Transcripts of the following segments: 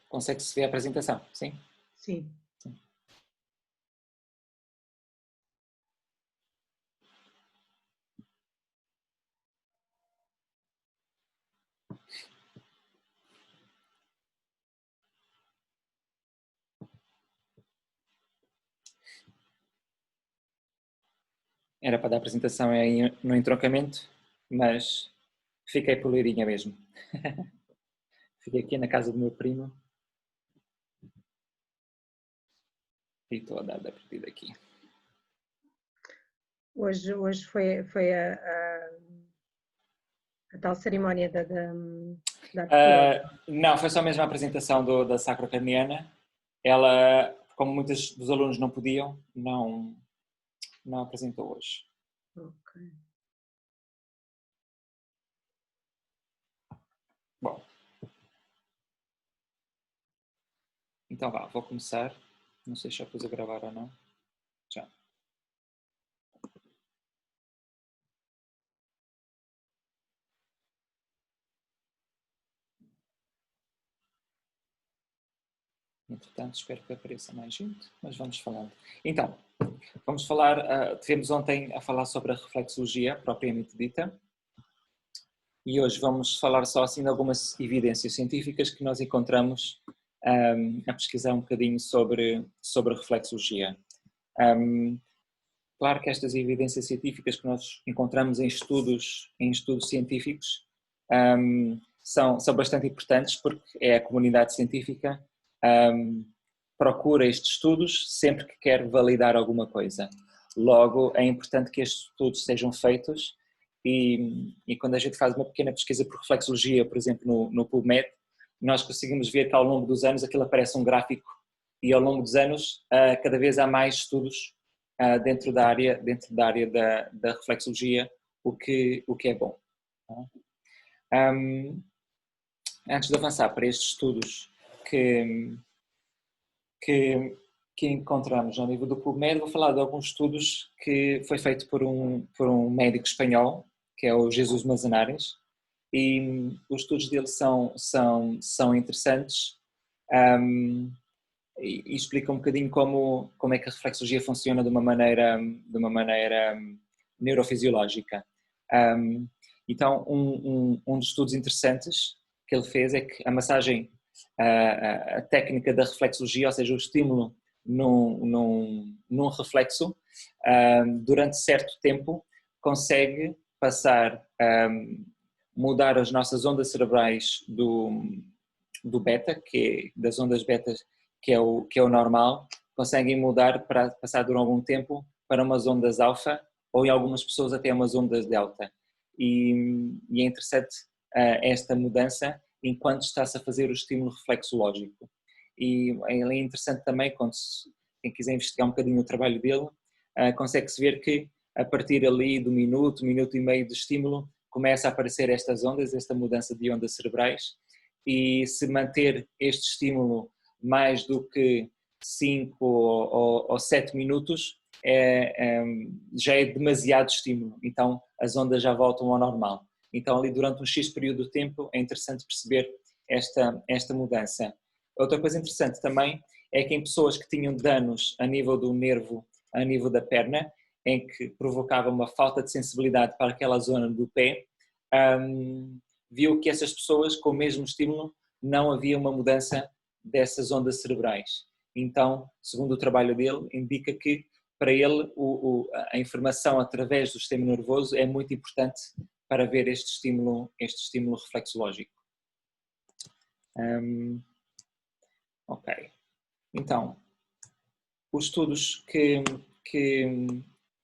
Consegue-se ver a apresentação? Sim? Sim. Era para dar a apresentação aí no entroncamento, mas fiquei por Leirinha mesmo. Fiquei aqui na casa do meu primo e estou a dar da partida aqui. Hoje foi a tal cerimónia da abertura. Não, foi só mesmo a apresentação da Sacra Carniana. Ela, como muitos dos alunos não podiam, não apresentou hoje. Ok. Bom, então vá, vou começar. Não sei se já pus a gravar ou não. Já. Entretanto, espero que apareça mais gente, mas vamos falando. Então, vamos falar, tivemos ontem a falar sobre a reflexologia propriamente dita, e hoje vamos falar só assim de algumas evidências científicas que nós encontramos a pesquisar um bocadinho sobre a reflexologia. Claro que estas evidências científicas que nós encontramos em estudos científicos são bastante importantes, porque é a comunidade científica procura estes estudos sempre que quer validar alguma coisa. Logo, é importante que estes estudos sejam feitos e quando a gente faz uma pequena pesquisa por reflexologia, por exemplo, no PubMed, nós conseguimos ver que ao longo dos anos aquilo aparece um gráfico e ao longo dos anos cada vez há mais estudos dentro da área da reflexologia, o que é bom. Antes de avançar para estes estudos que encontramos ao nível do PubMed, vou falar de alguns estudos que foi feito por um médico espanhol, que é o Jesus Manzanares, e os estudos dele são interessantes e explicam um bocadinho como é que a reflexologia funciona de uma maneira neurofisiológica. Então, um dos estudos interessantes que ele fez é que a massagem, a técnica da reflexologia, ou seja, o estímulo num reflexo, durante certo tempo, consegue passar, mudar as nossas ondas cerebrais do beta, das ondas beta, que é o normal, conseguem mudar para passar durante algum tempo para umas ondas alfa, ou em algumas pessoas até umas ondas delta. E é interessante esta mudança enquanto está-se a fazer o estímulo reflexológico. E é interessante também, quem quiser investigar um bocadinho o trabalho dele, consegue-se ver que a partir ali do minuto e meio de estímulo, começa a aparecer estas ondas, esta mudança de ondas cerebrais, e se manter este estímulo mais do que 5 ou 7 minutos, já é demasiado estímulo, então as ondas já voltam ao normal. Então ali durante um X período de tempo é interessante perceber esta mudança. Outra coisa interessante também é que em pessoas que tinham danos a nível do nervo, a nível da perna, em que provocava uma falta de sensibilidade para aquela zona do pé, viu que essas pessoas com o mesmo estímulo não havia uma mudança dessas ondas cerebrais. Então, segundo o trabalho dele, indica que para ele a informação através do sistema nervoso é muito importante para ver este estímulo reflexológico. Ok. Então, os estudos que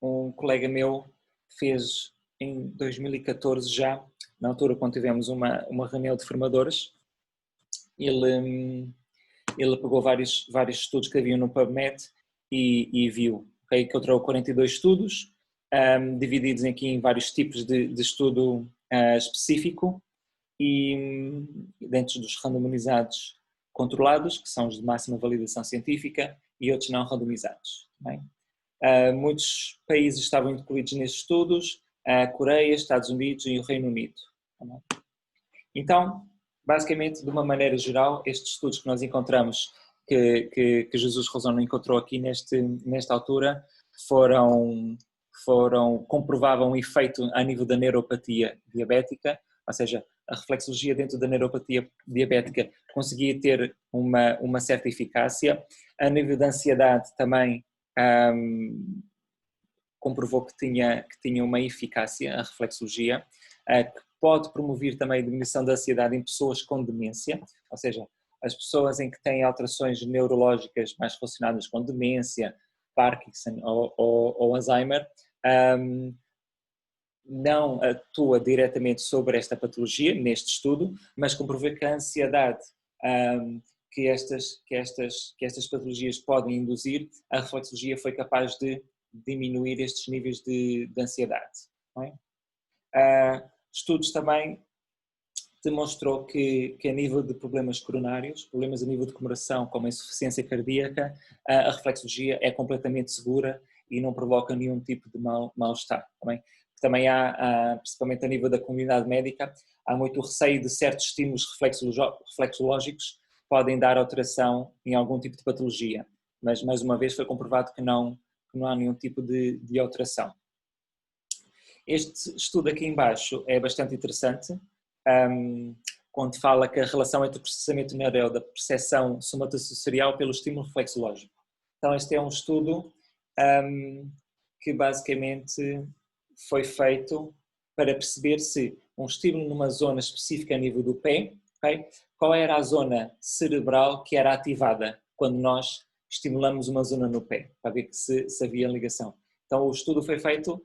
um colega meu fez em 2014 já, na altura quando tivemos uma reunião de formadores, ele pegou vários estudos que haviam no PubMed e viu, okay, que ele trouxe 42 estudos, divididos aqui em vários tipos de estudo específico, e dentro dos randomizados controlados, que são os de máxima validação científica, e outros não randomizados. Muitos países estavam incluídos nestes estudos, a Coreia, Estados Unidos e o Reino Unido. Então, basicamente, de uma maneira geral, estes estudos que nós encontramos, que Jesus Rosano encontrou aqui nesta altura, comprovavam um efeito a nível da neuropatia diabética, ou seja, a reflexologia dentro da neuropatia diabética conseguia ter uma certa eficácia. A nível da ansiedade também comprovou que tinha uma eficácia, a reflexologia, que pode promover também a diminuição da ansiedade em pessoas com demência, ou seja, as pessoas em que têm alterações neurológicas mais relacionadas com demência, Parkinson ou Alzheimer, não atua diretamente sobre esta patologia, neste estudo, mas comprovou que a ansiedade que estas patologias podem induzir, a reflexologia foi capaz de diminuir estes níveis de ansiedade. Não é? Estudos também demonstrou que a nível de problemas coronários, problemas a nível de coração, como a insuficiência cardíaca, a reflexologia é completamente segura e não provoca nenhum tipo de mal-estar. Também há, principalmente a nível da comunidade médica, há muito receio de certos estímulos reflexológicos podem dar alteração em algum tipo de patologia, mas mais uma vez foi comprovado que não há nenhum tipo de alteração. Este estudo aqui em baixo é bastante interessante, quando fala que a relação entre o processamento neural da percepção somatosensorial pelo estímulo reflexológico. Então este é um estudo que basicamente foi feito para perceber se um estímulo numa zona específica a nível do pé, okay, qual era a zona cerebral que era ativada quando nós estimulamos uma zona no pé, para ver que se havia ligação. Então o estudo foi feito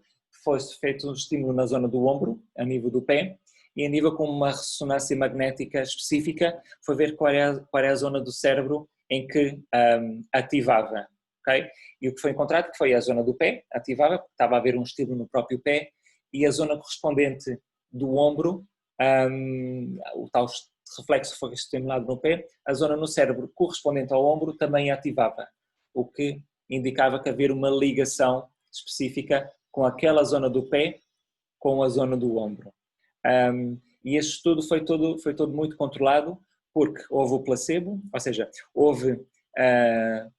um estímulo na zona do ombro, a nível do pé, e a nível com uma ressonância magnética específica, foi ver qual é a zona do cérebro em que ativava. Okay? E o que foi encontrado que foi a zona do pé, ativava, porque estava a haver um estímulo no próprio pé, e a zona correspondente do ombro, o tal reflexo foi estimulado no pé, a zona no cérebro correspondente ao ombro também ativava, o que indicava que havia uma ligação específica com aquela zona do pé com a zona do ombro. E este estudo foi todo muito controlado, porque houve o placebo, ou seja, houve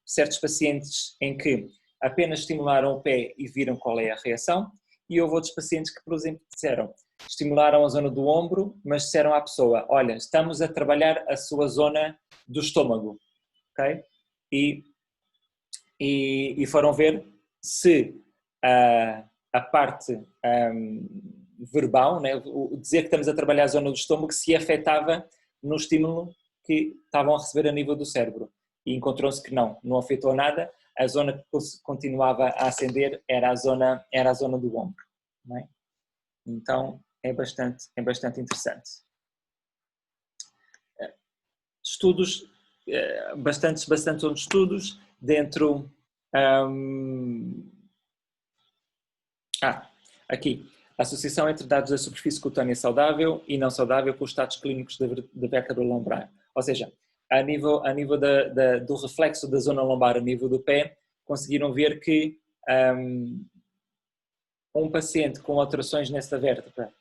certos pacientes em que apenas estimularam o pé e viram qual é a reação, e houve outros pacientes que, por exemplo, estimularam a zona do ombro, mas disseram à pessoa, olha, estamos a trabalhar a sua zona do estômago, ok? E foram ver se a parte verbal, né, o dizer que estamos a trabalhar a zona do estômago, se afetava no estímulo que estavam a receber a nível do cérebro. E encontrou-se que não afetou nada, a zona que continuava a acender era a zona do ombro. Não é? Então é bastante interessante. Estudos, bastantes outros estudos dentro... aqui. Associação entre dados da superfície cutânea saudável e não saudável com os status clínicos da vértebra lombar. Ou seja, a nível do reflexo da zona lombar a nível do pé, conseguiram ver que um paciente com alterações nesta vértebra,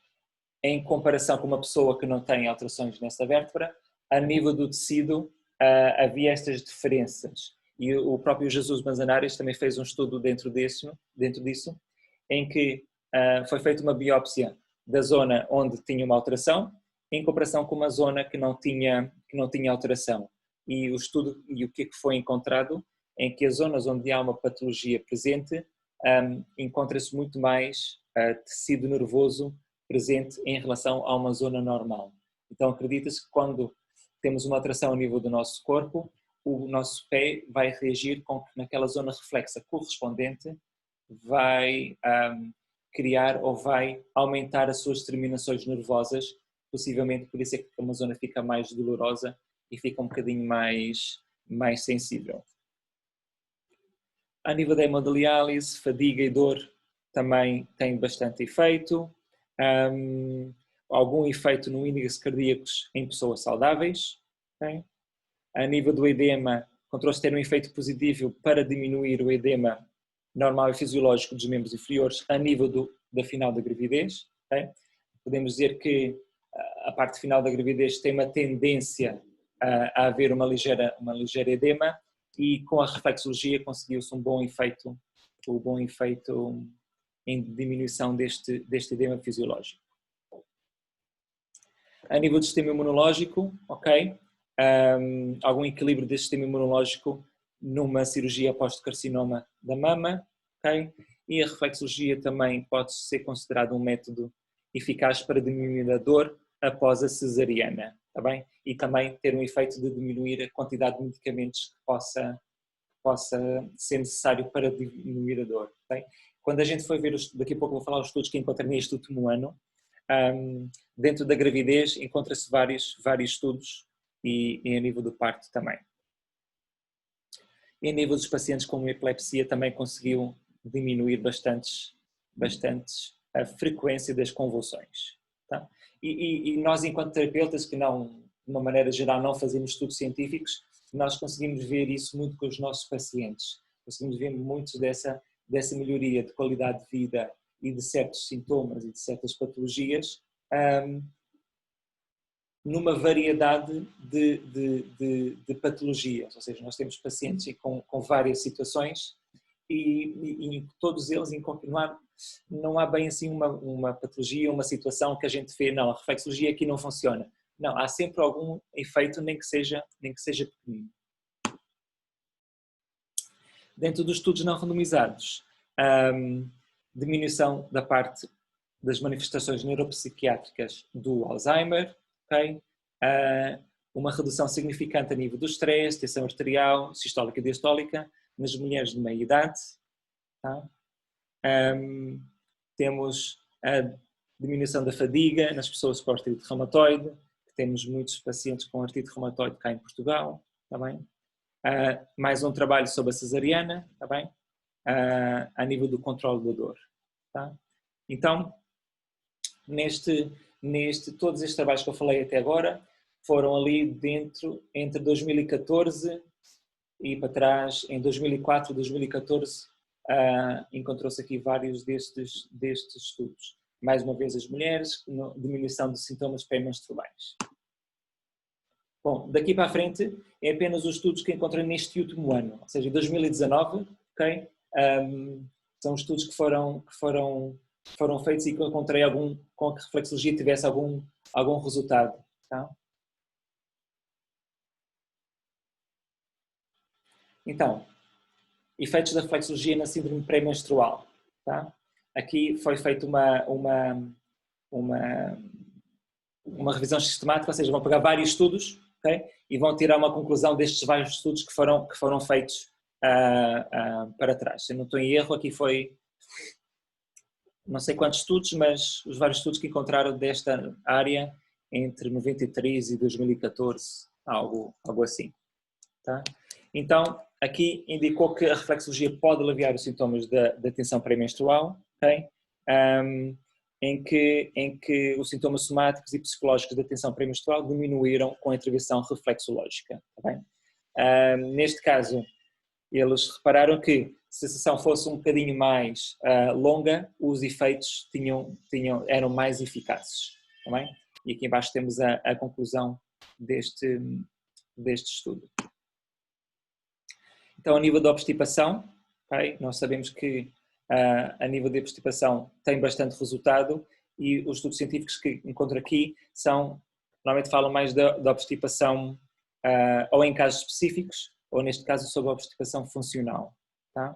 em comparação com uma pessoa que não tem alterações nesta vértebra, a nível do tecido havia estas diferenças. E o próprio Jesus Manzanares também fez um estudo dentro disso, em que foi feita uma biópsia da zona onde tinha uma alteração, em comparação com uma zona que não tinha alteração. E o estudo, e o que é que foi encontrado, em que as zonas onde há uma patologia presente, encontra-se muito mais tecido nervoso presente em relação a uma zona normal. Então acredita-se que quando temos uma alteração a nível do nosso corpo, o nosso pé vai reagir com que naquela zona reflexa correspondente vai criar ou vai aumentar as suas terminações nervosas, possivelmente por isso é que uma zona fica mais dolorosa e fica um bocadinho mais sensível. A nível da hemodiálise, fadiga e dor também tem bastante efeito. Algum efeito no índice cardíacos em pessoas saudáveis. Okay? A nível do edema, encontrou-se ter um efeito positivo para diminuir o edema normal e fisiológico dos membros inferiores a nível da final da gravidez. Okay? Podemos dizer que a parte final da gravidez tem uma tendência a haver uma ligeira edema, e com a reflexologia conseguiu-se um bom efeito em diminuição deste edema fisiológico. A nível do sistema imunológico, ok, algum equilíbrio deste sistema imunológico numa cirurgia pós-carcinoma da mama, ok, e a reflexologia também pode ser considerado um método eficaz para diminuir a dor após a cesariana, está bem? E também ter um efeito de diminuir a quantidade de medicamentos que possa ser necessário para diminuir a dor. Bem? Quando a gente foi ver, daqui a pouco vou falar os estudos que encontrei neste último ano, dentro da gravidez encontra-se vários estudos e a nível do parto também. E a nível dos pacientes com epilepsia também conseguiu diminuir bastante a frequência das convulsões. Tá? E nós, enquanto terapeutas, que não, de uma maneira geral não fazemos estudos científicos, nós conseguimos ver isso muito com os nossos pacientes. Conseguimos ver muito dessa melhoria de qualidade de vida e de certos sintomas e de certas patologias numa variedade de patologias. Ou seja, nós temos pacientes com várias situações e todos eles, em continuar, não há bem assim uma patologia, uma situação que a gente vê, não, a reflexologia aqui não funciona. Não, há sempre algum efeito, nem que seja pequenino. Dentro dos estudos não randomizados, diminuição da parte das manifestações neuropsiquiátricas do Alzheimer, okay? Uma redução significante a nível do stress, tensão arterial, sistólica e diastólica nas mulheres de meia idade. Tá? Temos a diminuição da fadiga nas pessoas com artrite reumatoide, temos muitos pacientes com artrite reumatoide cá em Portugal, tá bem? Mais um trabalho sobre a cesariana, tá bem? A nível do controle da dor. Tá? Então, todos estes trabalhos que eu falei até agora foram ali dentro, entre 2014 e para trás, em 2004 e 2014, encontrou-se aqui vários destes estudos. Mais uma vez as mulheres, diminuição de sintomas pré-menstruais. Bom, daqui para a frente é apenas os estudos que encontrei neste último ano, ou seja, 2019, ok? São estudos que foram feitos e que eu encontrei com que a reflexologia tivesse algum resultado. Tá? Então, efeitos da reflexologia na síndrome pré-menstrual. Tá? Aqui foi feita uma revisão sistemática, ou seja, vão pegar vários estudos, okay? E vão tirar uma conclusão destes vários estudos que foram feitos para trás. Se eu não estou em erro, aqui foi não sei quantos estudos, mas os vários estudos que encontraram desta área entre 93 e 2014, algo assim. Tá? Então, aqui indicou que a reflexologia pode aliviar os sintomas da tensão pré-menstrual, okay? Em que os sintomas somáticos e psicológicos da tensão pré-menstrual diminuíram com a intervenção reflexológica. Tá bem? Neste caso, eles repararam que se a sessão fosse um bocadinho mais longa, os efeitos eram mais eficazes. Tá bem? E aqui embaixo temos a conclusão deste estudo. Então, a nível da obstipação, okay, nós sabemos que a nível de obstipação tem bastante resultado e os estudos científicos que encontro aqui normalmente falam mais da obstipação ou em casos específicos, ou neste caso sobre a obstipação funcional. Tá?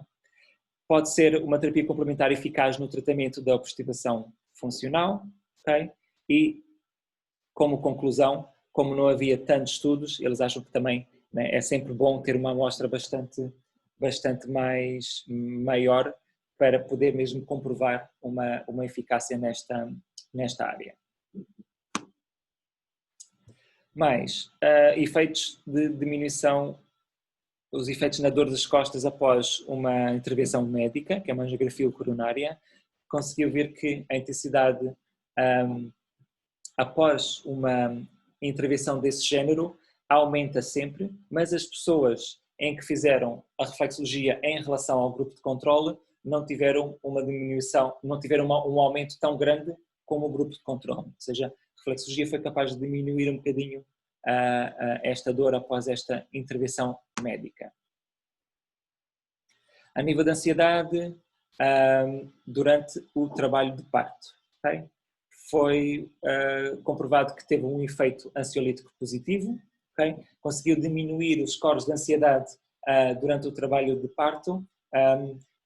Pode ser uma terapia complementar eficaz no tratamento da obstipação funcional, okay? E como conclusão, como não havia tantos estudos, eles acham que também, né, é sempre bom ter uma amostra bastante maior para poder mesmo comprovar uma eficácia nesta área. Mais efeitos de diminuição, os efeitos na dor das costas após uma intervenção médica, que é uma angiografia coronária, conseguiu ver que a intensidade após uma intervenção desse género aumenta sempre, mas as pessoas em que fizeram a reflexologia em relação ao grupo de controle não tiveram uma diminuição, não tiveram um aumento tão grande como o grupo de controle. Ou seja, a reflexologia foi capaz de diminuir um bocadinho esta dor após esta intervenção médica. A nível de ansiedade, durante o trabalho de parto, okay? Foi comprovado que teve um efeito ansiolítico positivo, okay? Conseguiu diminuir os scores de ansiedade durante o trabalho de parto.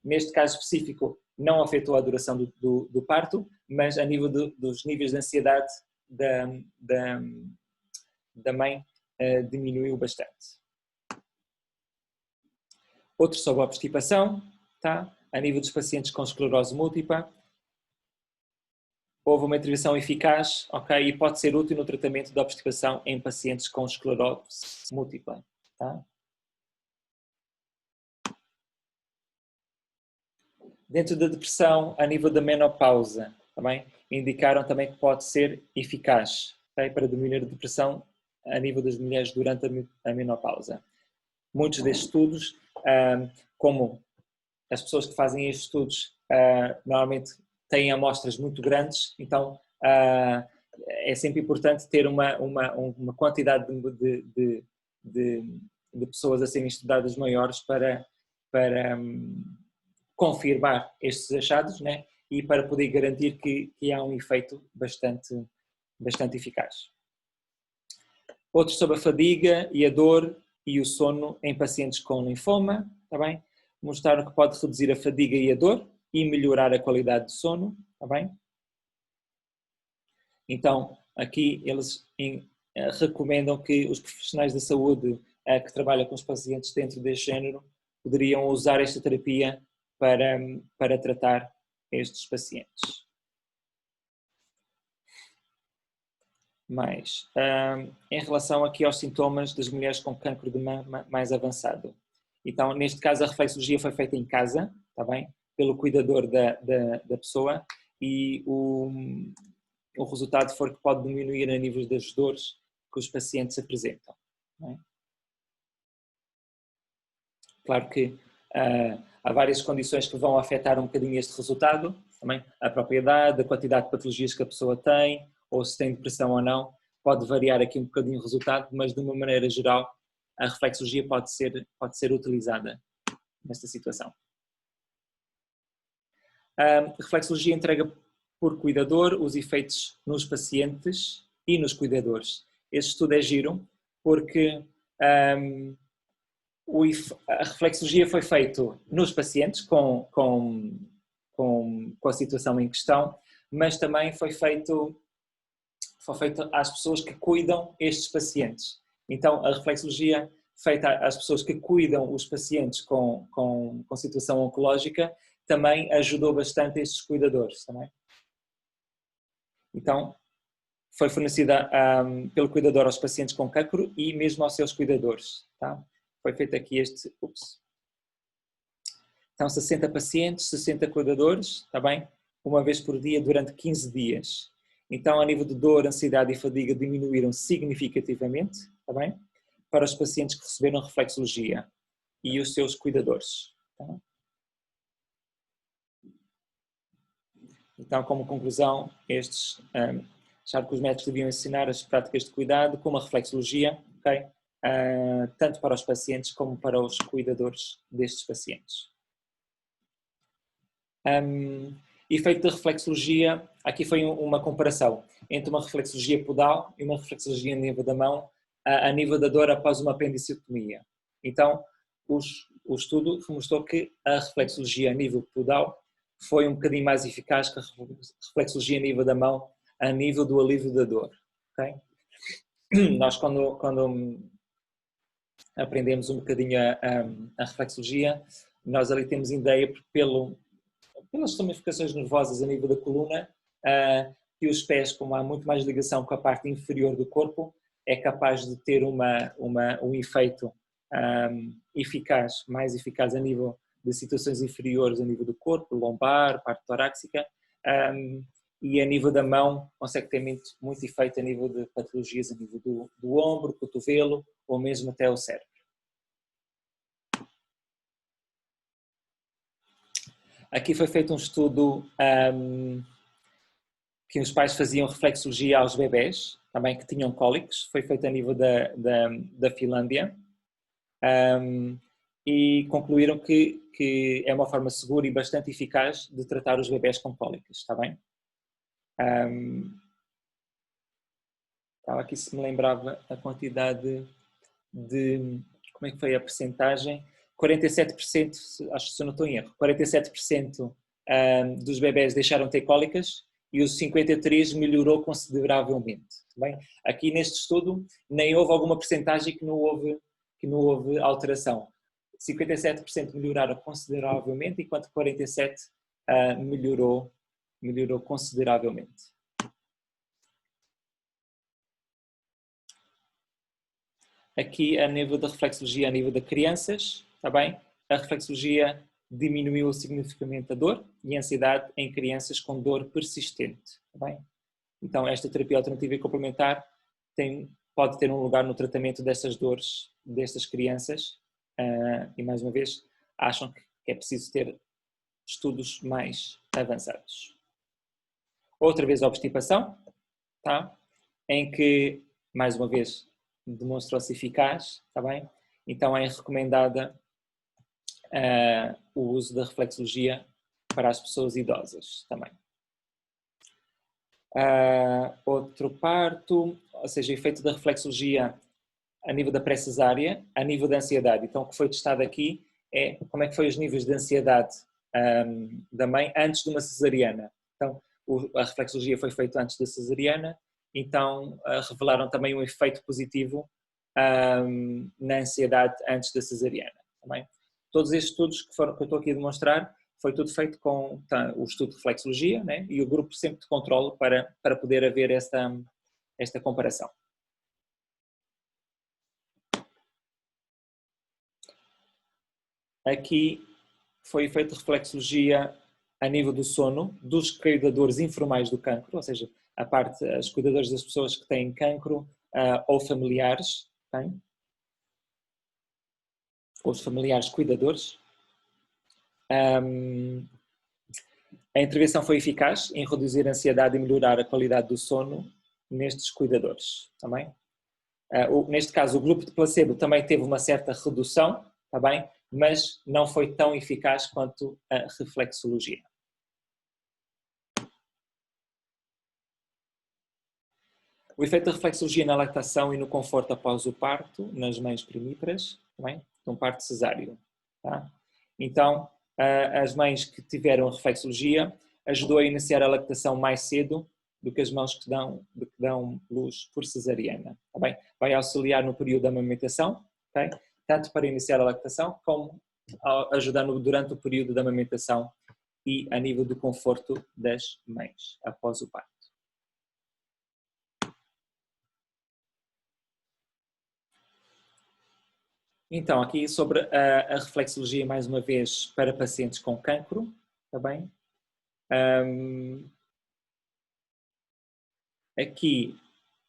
Neste caso específico, não afetou a duração do parto, mas a nível dos níveis de ansiedade da mãe diminuiu bastante. Outro sobre a obstipação, tá? A nível dos pacientes com esclerose múltipla, houve uma intervenção eficaz, ok? E pode ser útil no tratamento da obstipação em pacientes com esclerose múltipla, tá? Dentro da depressão, a nível da menopausa, também indicaram também que pode ser eficaz, okay? Para diminuir a depressão a nível das mulheres durante a menopausa. Muitos destes estudos, como as pessoas que fazem estes estudos normalmente têm amostras muito grandes, então é sempre importante ter uma quantidade de pessoas a serem estudadas maiores para confirmar estes achados, né? E para poder garantir que há um efeito bastante eficaz. Outros sobre a fadiga e a dor e o sono em pacientes com linfoma, tá bem? Mostraram que pode reduzir a fadiga e a dor e melhorar a qualidade do sono, tá bem? Então, aqui eles recomendam que os profissionais da saúde que trabalham com os pacientes dentro deste género poderiam usar esta terapia para tratar estes pacientes. Mas, em relação aqui aos sintomas das mulheres com cancro de mama mais avançado. Então, neste caso, a reflexologia foi feita em casa, tá bem? Pelo cuidador da pessoa e o resultado foi que pode diminuir a nível das dores que os pacientes apresentam. Não é? Claro que há várias condições que vão afetar um bocadinho este resultado, também a propriedade, a quantidade de patologias que a pessoa tem, ou se tem depressão ou não, pode variar aqui um bocadinho o resultado, mas de uma maneira geral a reflexologia pode ser utilizada nesta situação. A reflexologia entrega por cuidador os efeitos nos pacientes e nos cuidadores. Este estudo é giro porque a reflexologia foi feita nos pacientes com a situação em questão, mas também foi feito às pessoas que cuidam estes pacientes. Então, a reflexologia feita às pessoas que cuidam os pacientes com situação oncológica também ajudou bastante estes cuidadores. Também. Então, foi fornecida pelo cuidador aos pacientes com cancro e mesmo aos seus cuidadores. Tá? Foi feito aqui este... Então, 60 pacientes, 60 cuidadores, tá bem? Uma vez por dia durante 15 dias. Então, a nível de dor, ansiedade e fadiga diminuíram significativamente, tá bem? Para os pacientes que receberam reflexologia e os seus cuidadores. Tá? Então, como conclusão, acharam que os médicos deviam ensinar as práticas de cuidado com a reflexologia, okay? Tanto para os pacientes como para os cuidadores destes pacientes. Efeito da reflexologia, aqui foi uma comparação entre uma reflexologia podal e uma reflexologia a nível da mão, a nível da dor após uma apendicectomia. Então, o estudo mostrou que a reflexologia a nível podal foi um bocadinho mais eficaz que a reflexologia a nível da mão, a nível do alívio da dor. Okay? Nós, quando aprendemos um bocadinho a reflexologia, nós ali temos ideia pelas ramificações nervosas a nível da coluna, que os pés, como há muito mais ligação com a parte inferior do corpo, é capaz de ter um efeito eficaz, mais eficaz a nível de situações inferiores a nível do corpo, lombar, parte torácica, e a nível da mão consegue ter muito efeito a nível de patologias a nível do ombro, cotovelo ou mesmo até o cérebro. Aqui foi feito um estudo que os pais faziam reflexologia aos bebés, também que tinham cólicos, foi feito a nível da Finlândia, e concluíram que é uma forma segura e bastante eficaz de tratar os bebés com cólicos, está bem? Estava aqui se me lembrava a quantidade de, como é que foi a percentagem, 47%, acho que se eu não estou em erro, 47% dos bebés deixaram de ter cólicas e os 53% melhorou consideravelmente. Bem, aqui neste estudo nem houve alguma percentagem que não houve alteração. 57% melhoraram consideravelmente, enquanto 47% melhorou consideravelmente. Aqui a nível da reflexologia, a nível de crianças, está bem? A reflexologia diminuiu significativamente a dor e a ansiedade em crianças com dor persistente, está bem? Então esta terapia alternativa e complementar pode ter um lugar no tratamento dessas dores destas crianças e mais uma vez acham que é preciso ter estudos mais avançados. Outra vez a obstipação, tá? Em que, mais uma vez, demonstrou-se eficaz, está bem? Então é recomendada o uso da reflexologia para as pessoas idosas também. Outro parto, ou seja, efeito da reflexologia a nível da pré-cesárea, a nível da ansiedade. Então o que foi testado aqui é como é que foi os níveis de ansiedade da mãe antes de uma cesariana. Então a reflexologia foi feita antes da cesariana, então revelaram também um efeito positivo na ansiedade antes da cesariana. Também. Todos estes estudos que eu estou aqui a demonstrar, foi tudo feito com o estudo de reflexologia, né? E o grupo sempre de controle para poder haver esta comparação. Aqui foi feita reflexologia a nível do sono dos cuidadores informais do cancro, ou seja, os cuidadores das pessoas que têm cancro ou familiares, tem? Os familiares cuidadores. A intervenção foi eficaz em reduzir a ansiedade e melhorar a qualidade do sono nestes cuidadores, também. Neste caso, o grupo de placebo também teve uma certa redução, tá bem? Mas não foi tão eficaz quanto a reflexologia. O efeito da reflexologia na lactação e no conforto após o parto, nas mães primíparas, também, de um parto cesáreo. Tá? Então, as mães que tiveram reflexologia ajudou a iniciar a lactação mais cedo do que as mães que dão luz por cesariana. Tá bem? Vai auxiliar no período da amamentação, okay? Tanto para iniciar a lactação como ajudar durante o período da amamentação e a nível do conforto das mães após o parto. Então, aqui sobre a reflexologia, mais uma vez, para pacientes com cancro, está bem? Aqui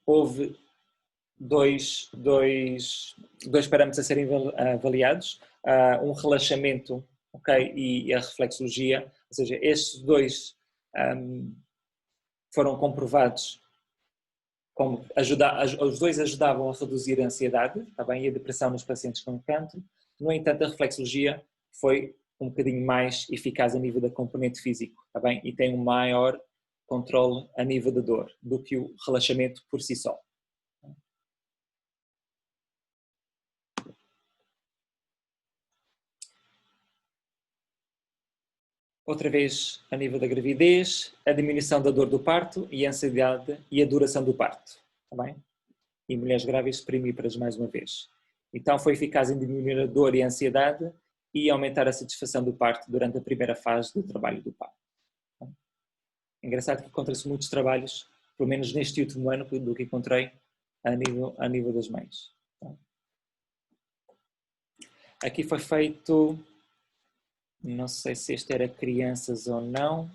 houve dois parâmetros a serem avaliados, um relaxamento, okay, e a reflexologia, ou seja, estes dois foram comprovados como os dois ajudavam a reduzir a ansiedade, tá bem, e a depressão nos pacientes com cancro. No entanto, a reflexologia foi um bocadinho mais eficaz a nível da componente físico, tá bem, e tem um maior controle a nível da dor do que o relaxamento por si só. Outra vez, a nível da gravidez, a diminuição da dor do parto e a ansiedade e a duração do parto, tá bem? E mulheres grávidas primíparas mais uma vez. Então foi eficaz em diminuir a dor e a ansiedade e aumentar a satisfação do parto durante a primeira fase do trabalho do parto. É engraçado que encontra-se muitos trabalhos, pelo menos neste último ano, do que encontrei a nível das mães. Aqui foi feito, não sei se este era crianças ou não,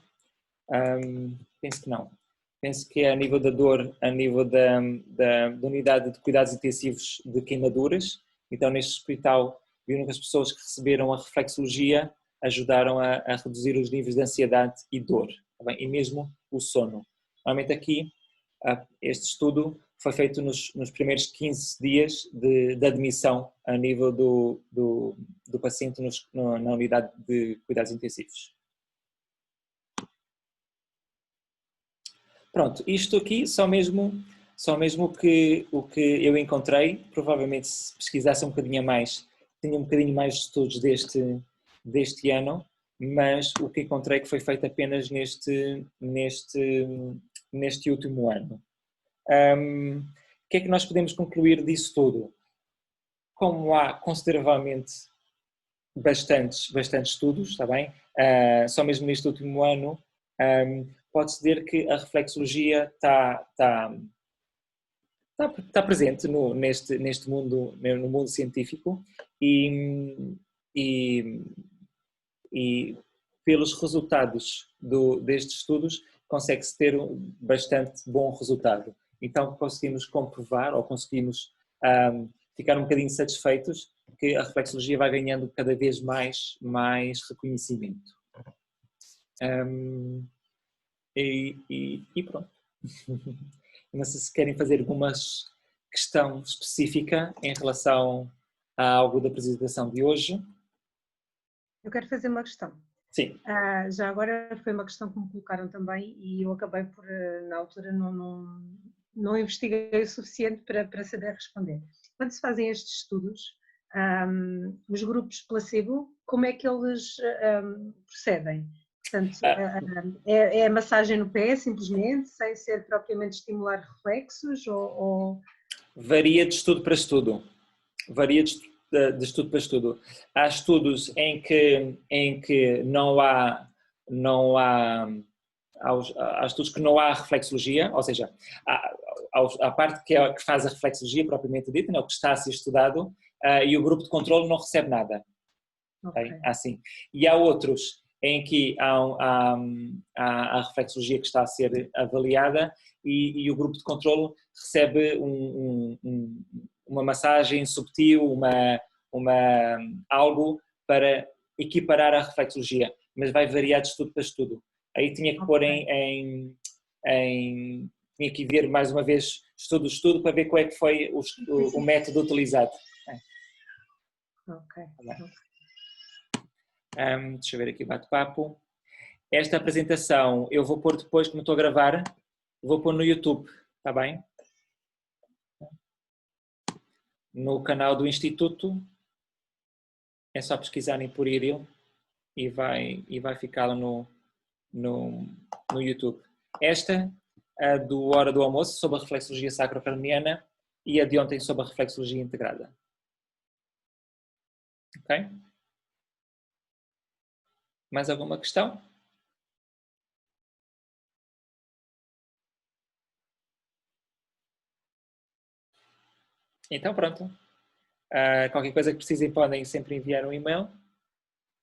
penso que não. Penso que é a nível da dor, a nível da unidade de cuidados intensivos de queimaduras. Então, neste hospital, viram que as pessoas que receberam a reflexologia ajudaram a reduzir os níveis de ansiedade e dor, tá bem? E mesmo o sono. Normalmente aqui, este estudo foi feito nos primeiros 15 dias de admissão a nível do paciente na unidade de cuidados intensivos. Pronto, isto aqui só mesmo o que eu encontrei. Provavelmente, se pesquisasse um bocadinho mais, tinha um bocadinho mais de estudos deste ano, mas o que encontrei que foi feito apenas neste último ano. O que é que nós podemos concluir disso tudo? Como há consideravelmente bastantes estudos, está bem? Só mesmo neste último ano, pode-se dizer que a reflexologia está presente neste mundo, no mundo científico e pelos resultados destes estudos consegue-se ter bastante bom resultado. Então conseguimos comprovar ou conseguimos ficar um bocadinho satisfeitos que a reflexologia vai ganhando cada vez mais reconhecimento. E pronto. Não sei se querem fazer alguma questão específica em relação a algo da apresentação de hoje. Eu quero fazer uma questão. Sim. Já agora foi uma questão que me colocaram também e eu acabei por, na altura, não investiguei o suficiente para saber responder. Quando se fazem estes estudos, os grupos placebo, como é que eles procedem? Portanto, é massagem no pé, simplesmente, sem ser propriamente estimular reflexos ou... Varia de estudo para estudo. Varia de estudo para estudo. Há estudos em que não há estudos que não há reflexologia, ou seja, a parte que faz a reflexologia propriamente dita, não, que está a ser estudado, e o grupo de controle não recebe nada. Okay. Assim. E há outros em que há a reflexologia que está a ser avaliada e o grupo de controle recebe uma massagem subtil, algo para equiparar a reflexologia, mas vai variar de estudo para estudo. Aí tinha que pôr tinha que ver mais uma vez estudo para ver qual é que foi o método utilizado. Ok. Deixa eu ver aqui o bate-papo. Esta apresentação eu vou pôr depois, como estou a gravar, vou pôr no YouTube, está bem? No canal do Instituto, é só pesquisarem por Iril e vai ficar lá no YouTube. Esta, a do Hora do Almoço, sobre a reflexologia sacrocraniana, e a de ontem sobre a reflexologia integrada. Ok? Mais alguma questão? Então pronto. Qualquer coisa que precisem podem sempre enviar um e-mail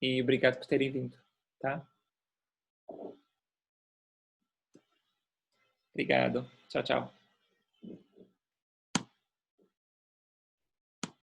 e obrigado por terem vindo. Tá? Obrigado. Tchau, tchau.